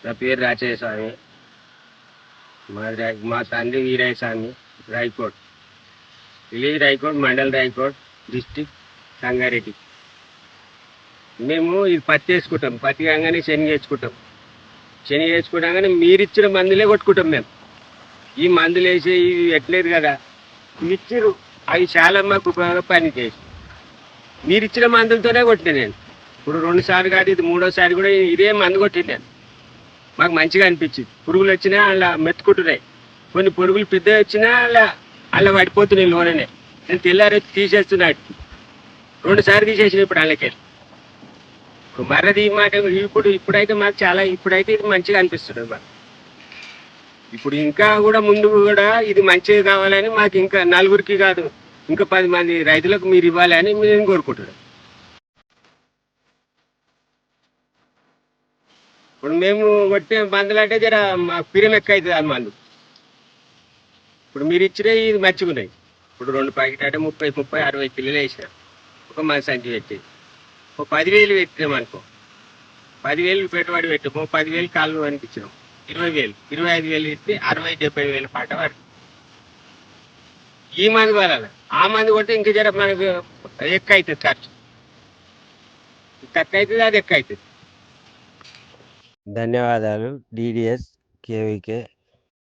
నా పేరు రాచయ్య స్వామి. మా తండ్రి వీరయ్య స్వామి, రాయకోట్. Village Rayakot, mandal Rayakot, district Sangareddy. మేము ఇది పత్తి వేసుకుంటాం. పత్తి కాగానే శనగ వేసుకుంటాం. శనగ వేసుకున్నాగానే మీరు ఇచ్చిన మందులే కొట్టుకుంటాం మేము. ఈ మందులు వేసి ఇవి ఎట్లేదు కదా, ఇవి ఇచ్చిర్రు. అవి చాలా మాకు ఉపయోగ పని చేసి మీరు ఇచ్చిన మందులతోనే కొట్టిన నేను. ఇప్పుడు 2 సార్లు కాదు, ఇది 3వసారి కూడా ఇదే మందు కొట్టిన నేను. మాకు మంచిగా అనిపించింది. పురుగులు వచ్చినా అలా మెత్తుకుంటున్నాయి. కొన్ని పురుగులు పెద్దవి వచ్చినా అలా పడిపోతున్నాయి లోననే. నేను తెల్లారి తీసేస్తున్నాడు. 2 సార్లు తీసేసిన ఇప్పుడు వాళ్ళకి. మరది మాట ఇప్పుడైతే మాకు చాలా ఇప్పుడైతే ఇది మంచిగా అనిపిస్తుంది మాకు. ఇప్పుడు ఇంకా కూడా ముందు కూడా ఇది మంచిగా కావాలని మాకు ఇంకా నలుగురికి కాదు, ఇంకా 10 మంది రైతులకు మీరు ఇవ్వాలని మేము కోరుకుంటున్నాం. ఇప్పుడు మేము కొట్టే మందులు అంటే జర మా పిరం ఎక్కువ అవుతుంది ఆ మందు. ఇప్పుడు మీరు ఇచ్చినవి ఇది మంచిగున్నాయి. ఇప్పుడు 2 ప్యాకెట్ అంటే 30 60 కిలోలు వేసినాం. ఒక మన సంచి పెట్టి ఒక 10,000 పెట్టినాం అనుకో. 10,000 పెట్టుబడి పెట్టాము. 10,000 కాళ్ళు అనిపించినాం. 20,000 25,000 ఇస్తే 60 70 వేల పాట పడుతుంది. ఈ మందు వల్ల ఆ మందు కొట్టి ఇంక జర మనకు ఎక్కువ అవుతుంది ఖర్చు. తక్కువ అవుతుంది, అది ఎక్కువ అవుతుంది. ధన్యవాదాలు. DDS KVK.